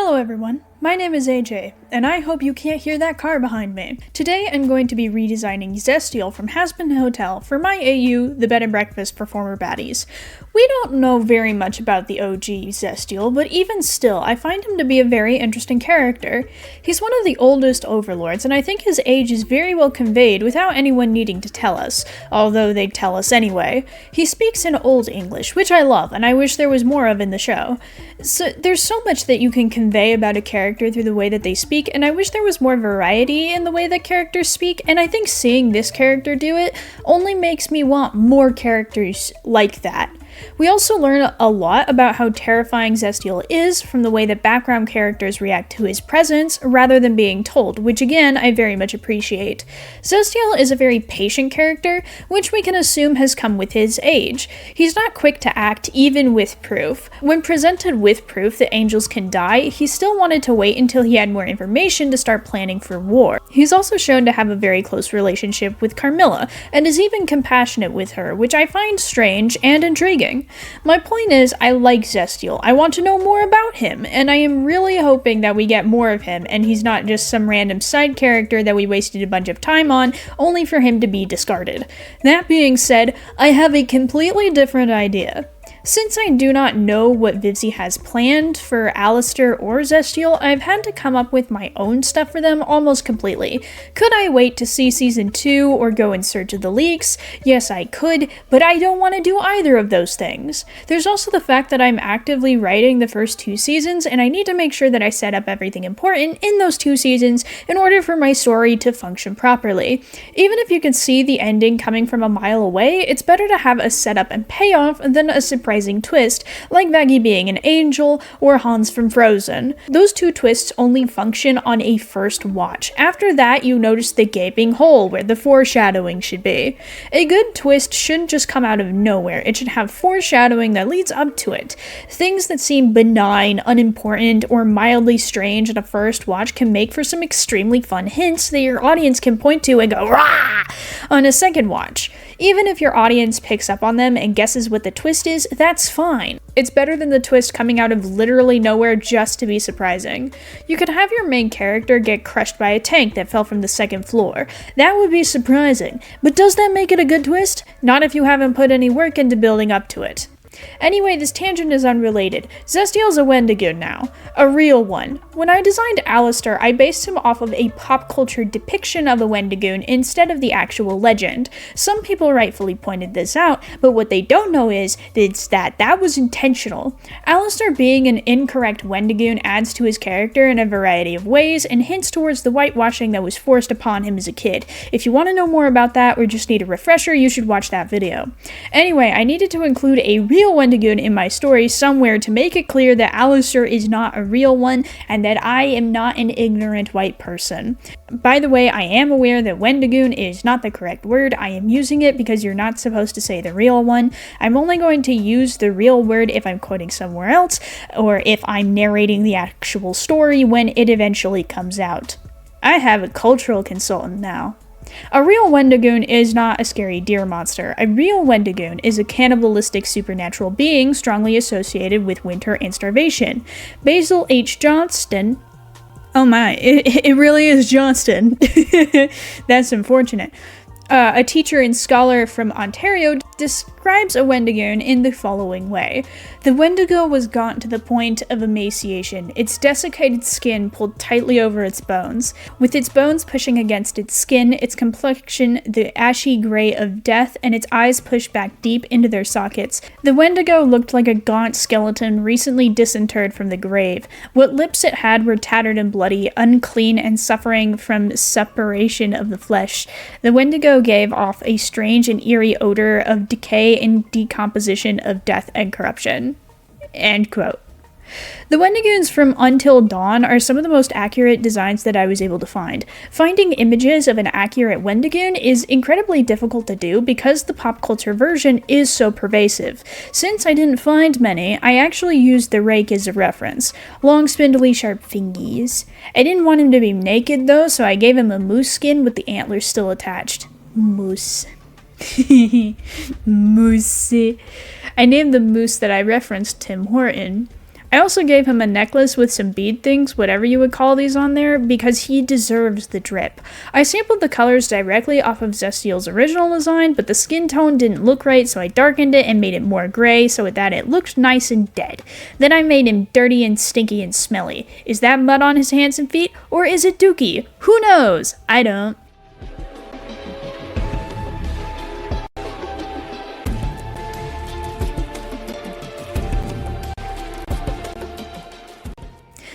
Hello everyone, my name is AJ, and I hope you can't hear that car behind me. Today I'm going to be redesigning Zestial from Hazbin Hotel for my AU, the bed and breakfast for former baddies. We don't know very much about the OG Zestial, but even still, I find him to be a very interesting character. He's one of the oldest overlords, and I think his age is very well conveyed without anyone needing to tell us, although they'd tell us anyway. He speaks in Old English, which I love, and I wish there was more of in the show. So there's so much that you can convey about a character through the way that they speak, and I wish there was more variety in the way that characters speak, and I think seeing this character do it only makes me want more characters like that. We also learn a lot about how terrifying Zestial is from the way that background characters react to his presence rather than being told, which again I very much appreciate. Zestial is a very patient character, which we can assume has come with his age. He's not quick to act even with proof. When presented with proof that angels can die, he still wanted to wait until he had more information to start planning for war. He's also shown to have a very close relationship with Carmilla, and is even compassionate with her, which I find strange and intriguing. My point is, I like Zestial. I want to know more about him, and I am really hoping that we get more of him, and he's not just some random side character that we wasted a bunch of time on, only for him to be discarded. That being said, I have a completely different idea. Since I do not know what Vivzie has planned for Alistair or Zestial, I've had to come up with my own stuff for them almost completely. Could I wait to see season 2 or go in search of the leaks? Yes, I could, but I don't want to do either of those things. There's also the fact that I'm actively writing the first 2 seasons, and I need to make sure that I set up everything important in those 2 seasons in order for my story to function properly. Even if you can see the ending coming from a mile away, it's better to have a setup and payoff than a surprising twist, like Maggie being an angel or Hans from Frozen. Those 2 twists only function on a first watch. After that, you notice the gaping hole where the foreshadowing should be. A good twist shouldn't just come out of nowhere. It should have foreshadowing that leads up to it. Things that seem benign, unimportant, or mildly strange at a first watch can make for some extremely fun hints that your audience can point to and go rah on a second watch. Even if your audience picks up on them and guesses what the twist is, that's fine. It's better than the twist coming out of literally nowhere just to be surprising. You could have your main character get crushed by a tank that fell from the 2nd floor. That would be surprising, but does that make it a good twist? Not if you haven't put any work into building up to it. Anyway, this tangent is unrelated. Zestial's a Wendigo now. A real one. When I designed Alistair, I based him off of a pop culture depiction of a Wendigo instead of the actual legend. Some people rightfully pointed this out, but what they don't know is that was intentional. Alistair being an incorrect Wendigo adds to his character in a variety of ways and hints towards the whitewashing that was forced upon him as a kid. If you want to know more about that or just need a refresher, you should watch that video. Anyway, I needed to include a real Wendigo in my story somewhere to make it clear that Alistair is not a real one and that I am not an ignorant white person. By the way, I am aware that Wendigo is not the correct word. I am using it because you're not supposed to say the real one. I'm only going to use the real word if I'm quoting somewhere else or if I'm narrating the actual story when it eventually comes out. I have a cultural consultant now. A real Wendigo is not a scary deer monster. A real Wendigo is a cannibalistic supernatural being strongly associated with winter and starvation. Basil H. Johnston. Oh my, it really is Johnston. That's unfortunate. A teacher and scholar from Ontario describes a Wendigo in the following way. The Wendigo was gaunt to the point of emaciation, its desiccated skin pulled tightly over its bones. With its bones pushing against its skin, its complexion the ashy gray of death, and its eyes pushed back deep into their sockets. The Wendigo looked like a gaunt skeleton recently disinterred from the grave. What lips it had were tattered and bloody, unclean, and suffering from separation of the flesh. The Wendigo gave off a strange and eerie odor of decay and decomposition of death and corruption. End quote. The Wendigos from Until Dawn are some of the most accurate designs that I was able to find. Finding images of an accurate Wendigo is incredibly difficult to do because the pop culture version is so pervasive. Since I didn't find many, I actually used the rake as a reference. Long, spindly, sharp fingies. I didn't want him to be naked though, so I gave him a moose skin with the antlers still attached. Moose. Moose. I named the moose that I referenced Tim Horton. I also gave him a necklace with some bead things, whatever you would call these on there, because he deserves the drip. I sampled the colors directly off of Zestial's original design, but the skin tone didn't look right, so I darkened it and made it more gray so that it looked nice and dead. Then I made him dirty and stinky and smelly. Is that mud on his hands and feet, or is it dookie? Who knows? I don't.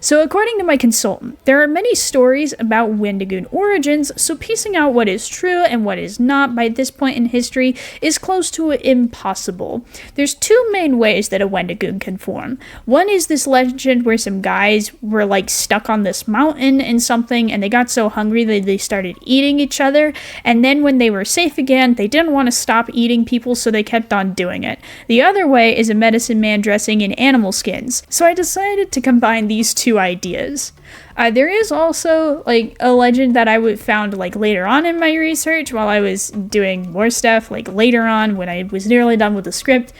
So according to my consultant, there are many stories about Wendigoon origins, so piecing out what is true and what is not by this point in history is close to impossible. There's two main ways that a Wendigoon can form. One is this legend where some guys were like stuck on this mountain and something, and they got so hungry that they started eating each other, and then when they were safe again, they didn't want to stop eating people, so they kept on doing it. The other way is a medicine man dressing in animal skins. So I decided to combine these two ideas. There is also like a legend that I found like later on in my research while I was doing more stuff, like later on when I was nearly done with the script,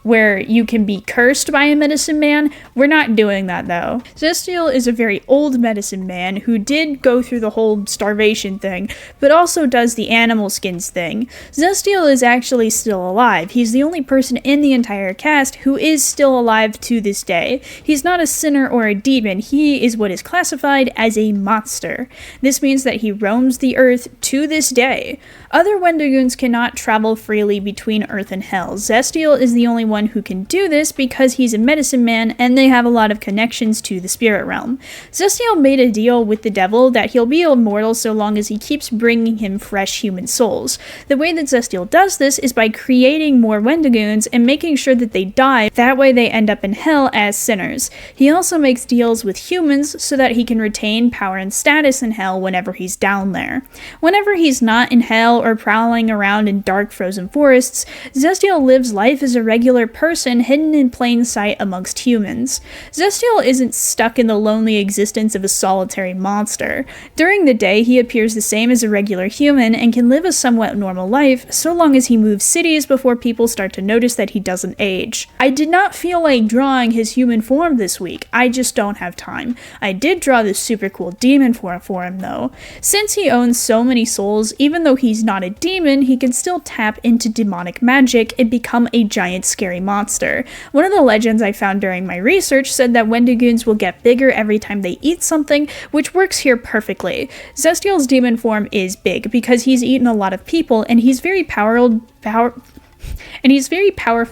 where you can be cursed by a medicine man. We're not doing that though. Zestial is a very old medicine man who did go through the whole starvation thing, but also does the animal skins thing. Zestial is actually still alive. He's the only person in the entire cast who is still alive to this day. He's not a sinner or a demon. He is what is classified as a monster. This means that he roams the earth to this day. Other Wendigoons cannot travel freely between Earth and Hell. Zestial is the only one who can do this because he's a medicine man and they have a lot of connections to the spirit realm. Zestial made a deal with the devil that he'll be immortal so long as he keeps bringing him fresh human souls. The way that Zestial does this is by creating more Wendigoons and making sure that they die, that way they end up in hell as sinners. He also makes deals with humans so that he can retain power and status in hell whenever he's down there. Whenever he's not in hell or prowling around in dark frozen forests, Zestial lives life as a regular person hidden in plain sight amongst humans. Zestial isn't stuck in the lonely existence of a solitary monster. During the day, he appears the same as a regular human and can live a somewhat normal life so long as he moves cities before people start to notice that he doesn't age. I did not feel like drawing his human form this week. I just don't have time. I did draw this super cool demon form for him though. Since he owns so many souls, even though he's not a demon, he can still tap into demonic magic and become a giant scary monster. One of the legends I found during my research said that Wendigoons will get bigger every time they eat something, which works here perfectly. Zestial's demon form is big because he's eaten a lot of people and he's very powerful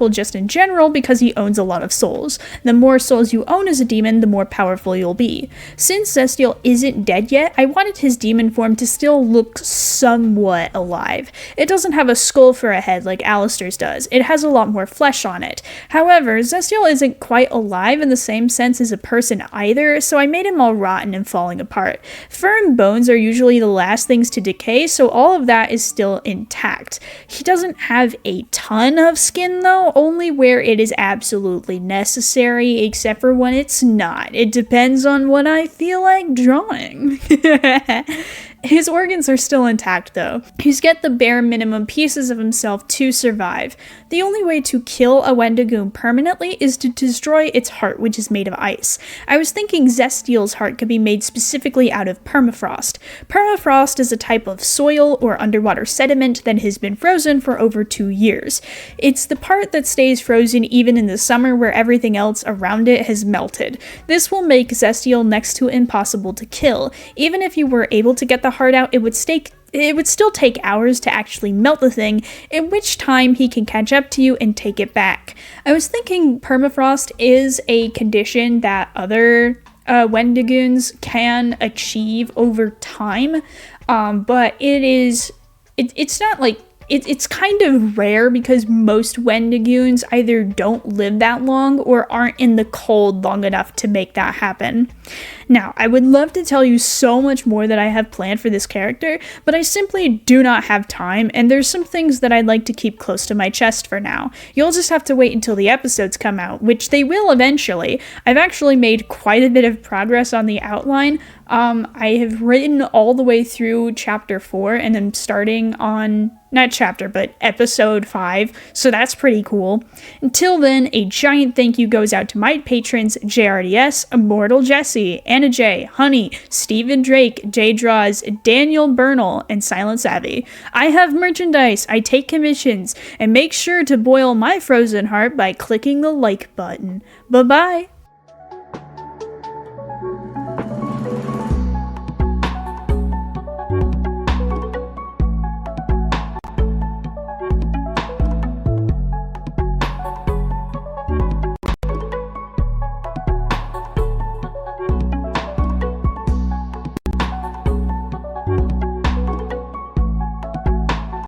just in general because he owns a lot of souls. The more souls you own as a demon, the more powerful you'll be. Since Zestial isn't dead yet, I wanted his demon form to still look somewhat alive. It doesn't have a skull for a head like Alistair's does. It has a lot more flesh on it. However, Zestial isn't quite alive in the same sense as a person either, so I made him all rotten and falling apart. Fur and bones are usually the last things to decay, so all of that is still intact. He doesn't have a ton of skin though, only where it is absolutely necessary, except for when it's not. It depends on what I feel like drawing. His organs are still intact though. He's get the bare minimum pieces of himself to survive. The only way to kill a Wendigoon permanently is to destroy its heart, which is made of ice. I was thinking Zestial's heart could be made specifically out of permafrost. Permafrost is a type of soil or underwater sediment that has been frozen for over 2 years. It's the part that stays frozen even in the summer where everything else around it has melted. This will make Zestial next to impossible to kill. Even if you were able to get the heart out, it would still take hours to actually melt the thing, in which time he can catch up to you and take it back. I was thinking permafrost is a condition that other Wendigoons can achieve over time, but it's not like it's kind of rare because most Wendigoons either don't live that long or aren't in the cold long enough to make that happen. Now, I would love to tell you so much more that I have planned for this character, but I simply do not have time, and there's some things that I'd like to keep close to my chest for now. You'll just have to wait until the episodes come out, which they will eventually. I've actually made quite a bit of progress on the outline. I have written all the way through chapter 4 and I'm starting on not chapter, but episode 5, so that's pretty cool. Until then, a giant thank you goes out to my patrons JRDS, Immortal Jesse, Anna J, Honey, Stephen Drake, J Draws, Daniel Bernal, and Silent Savvy. I have merchandise, I take commissions, and make sure to boil my frozen heart by clicking the like button. Bye-bye!